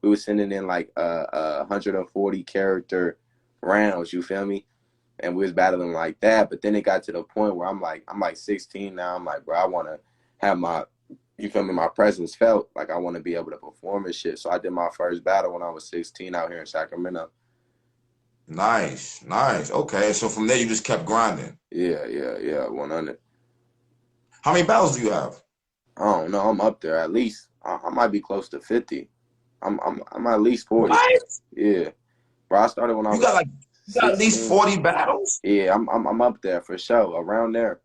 we were sending in like 140 character rounds. You feel me? And we was battling like that. But then it got to the point where I'm like 16 now. I'm like, bro, I want to have my, you feel me, my presence felt. Like I want to be able to perform and shit. So I did my first battle when I was 16 out here in Sacramento. Nice, nice. Okay, so from there you just kept grinding. Yeah, 100. How many battles do you have? I don't know. I'm up there at least. I might be close to 50. I'm at least 40. What? Yeah, bro. I started when I You was got like you got at least 16. 40 battles? Yeah, I'm up there for sure. Around there.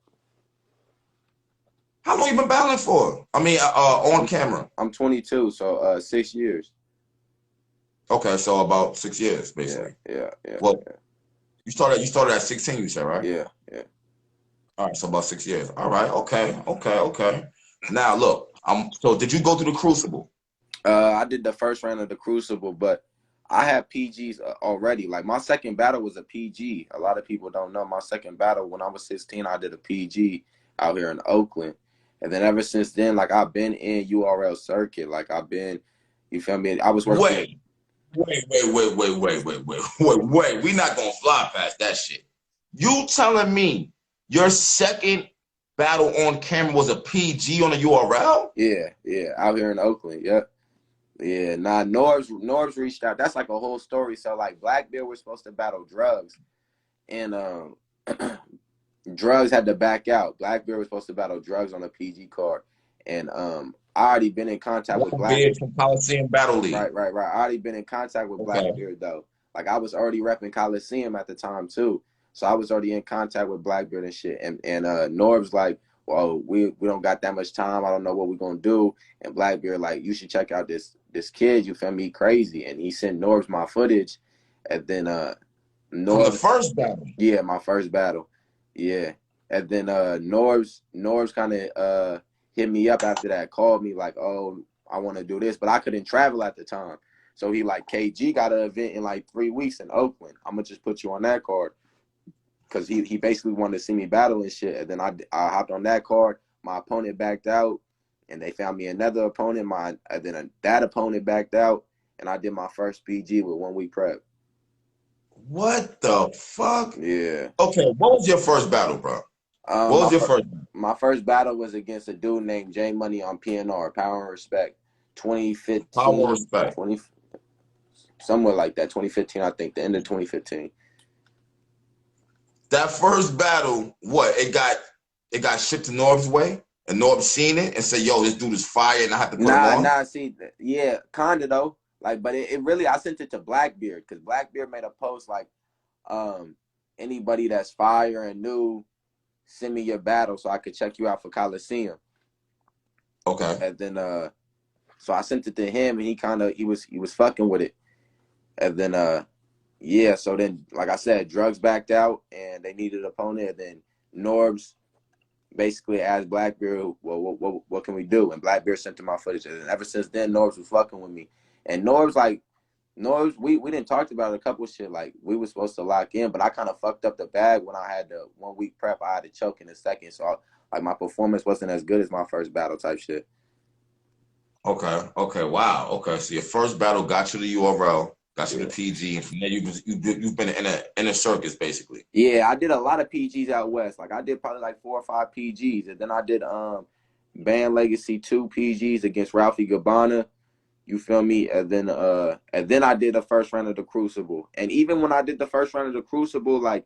How long you been battling for? I mean, on camera. I'm 22, so 6 years. Okay, so about 6 years, basically. Yeah. Well, you started at 16, you said, right? Yeah. All right, so about 6 years. All right, okay. Now look, so did you go through the Crucible? I did the first round of the Crucible, but I had PGs already. Like my second battle was a PG. A lot of people don't know my second battle when I was 16. I did a PG out here in Oakland, and then ever since then, like I've been in URL circuit. Like I've been, you feel me? I was working. Wait. We not gonna fly past that shit. You telling me your second battle on camera was a PG on a URL? Yeah, out here in Oakland. Yep. Yeah, nah, Norbs reached out. That's like a whole story. So like Blackbeard was supposed to battle Drugs, and Drugs had to back out. Blackbeard was supposed to battle Drugs on a PG card, and I already been in contact with Blackbeard from Coliseum Battle League. Right. I already been in contact with Blackbeard though. Like I was already repping Coliseum at the time too, so I was already in contact with Blackbeard and shit. And Norb's like, well, we don't got that much time. I don't know what we're gonna do. And Blackbeard like, you should check out this kid. You feel me? Crazy. And he sent Norbs my footage, and then Norbs, from the first battle. Yeah, my first battle. Yeah, and then Norbs kind of hit me up after that, called me like, oh, I want to do this, but I couldn't travel at the time. So he like, KG got an event in like 3 weeks in Oakland. I'm gonna just put you on that card, because he basically wanted to see me battle and shit. And then I hopped on that card. My opponent backed out, and they found me another opponent. That opponent backed out, and I did my first PG with 1 week prep. What the fuck? Yeah. Okay, what was your first battle, bro? What was your first? My first battle was against a dude named J Money on PNR, Power and Respect, 2015. Power and Respect. Somewhere like that, 2015, I think, the end of 2015. That first battle, what? It got shipped to Norb's way, and Norb seen it and said, yo, this dude is fire, and I have to put him on? See, yeah, kinda though. Like, but it really, I sent it to Blackbeard, because Blackbeard made a post like, anybody that's fire and new, send me your battle so I could check you out for Coliseum. Okay. And then so I sent it to him, and he was fucking with it. And then yeah, so then like I said, Drugs backed out and they needed an opponent, and then Norbs basically asked Blackbeard, well, what can we do? And Blackbeard sent him my footage. And ever since then, Norbs was fucking with me. And Norbs, we didn't talk about a couple of shit. Like, we were supposed to lock in, but I kind of fucked up the bag when I had the 1 week prep. I had to choke in a second. So, my performance wasn't as good as my first battle type shit. Okay, wow. Okay, so your first battle got you the URL, got you the PG, and from there you've been in a circus, basically. Yeah, I did a lot of PGs out west. Like, I did probably like 4 or 5 PGs. And then I did Band Legacy 2 PGs against Ralphie Gabbana. You feel me? And then I did the first round of the Crucible. And even when I did the first round of the Crucible, like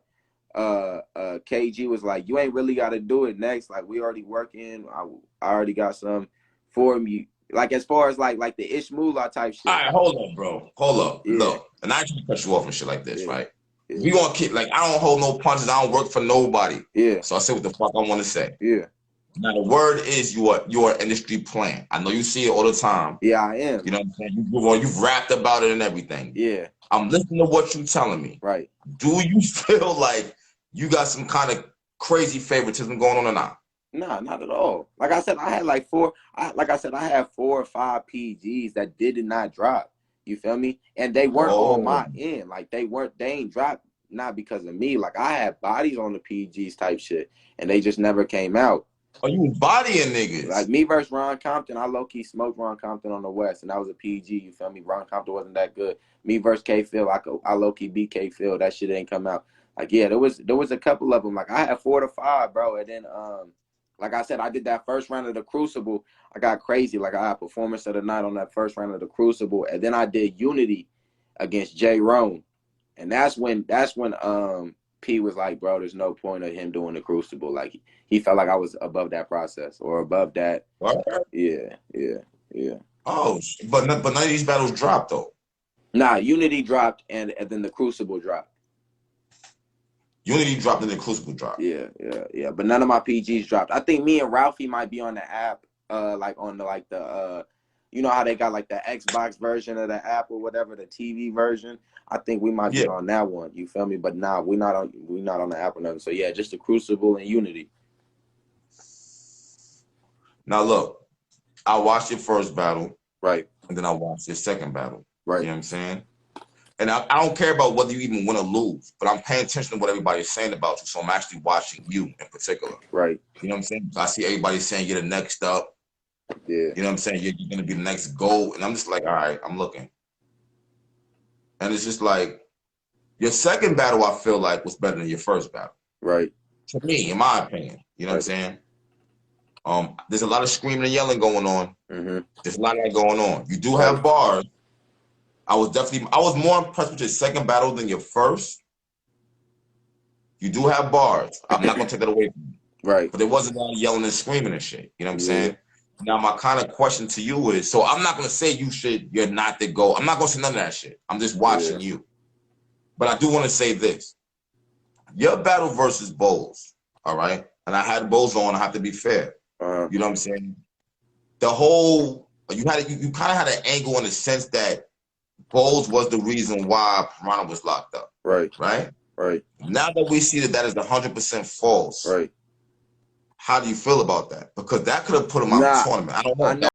KG was like, you ain't really got to do it next. Like, we already working. I already got some for me. Like, as far as like the Ish Moolah type shit. All right, hold on, bro. Hold up. Yeah. Look, and I just cut you off and shit like this, right? Yeah. We gonna keep, like, I don't hold no punches. I don't work for nobody. Yeah. So I say what the fuck I want to say. Yeah. Now the word is you are industry plant. I know you see it all the time. Yeah, I am. You know what I'm saying? You've rapped about it and everything. Yeah. I'm listening to what you're telling me. Right. Do you feel like you got some kind of crazy favoritism going on or not? Nah, not at all. Like I said, I had like 4 or 5 PGs that did not drop. You feel me? And they weren't on my end. Like, they ain't dropped, not because of me. Like, I had bodies on the PGs type shit, and they just never came out. Oh, you was bodying niggas. Like me versus Ron Compton, I low key smoked Ron Compton on the West, and that was a PG. You feel me? Ron Compton wasn't that good. Me versus K Phil, I low key beat K Phil. That shit ain't come out. Like yeah, there was a couple of them. Like I had 4 to 5, bro, and then like I said, I did that first round of the Crucible. I got crazy. Like I had performance of the night on that first round of the Crucible, and then I did Unity against J Rome, and that's when P was like, bro, there's no point of him doing the Crucible. Like he felt like I was above that process or above that. What? Yeah. Oh, but none of these battles dropped though. Nah, Unity dropped and then the Crucible dropped. Unity dropped and then Crucible dropped. Yeah. But none of my PGs dropped. I think me and Ralphie might be on the app, like on the you know how they got like the Xbox version of the app or whatever, the TV version. I think we might be on that one. You feel me? But nah, we're not on the app or nothing. So yeah, just the Crucible and Unity. Now look, I watched your first battle, right, and then I watched your second battle, right. You know what I'm saying? And I don't care about whether you even win or lose, but I'm paying attention to what everybody's saying about you. So I'm actually watching you in particular, right? You know what I'm saying? I see everybody saying you're the next up. Yeah. You know what I'm saying? You're going to be the next goal. And I'm just like, all right, I'm looking. And it's just like, your second battle, I feel like, was better than your first battle. Right. To me, in my opinion. You know what I'm saying? There's a lot of screaming and yelling going on. There's a lot of that going on. You do have bars. I was more impressed with your second battle than your first. You do have bars. I'm not going to take that away from you. Right. But there wasn't a lot of yelling and screaming and shit. You know what I'm saying? Now, my kind of question to you is, so I'm not going to say you're not the GOAT. I'm not going to say none of that shit. I'm just watching you. But I do want to say this. Your battle versus Bowles, all right? And I had Bowles on. I have to be fair. You know what I'm saying? The whole, you kind of had an angle in the sense that Bowles was the reason why Piranha was locked up. Right. Now that we see that is 100% false. Right. How do you feel about that? Because that could have put him out of the tournament. I don't know.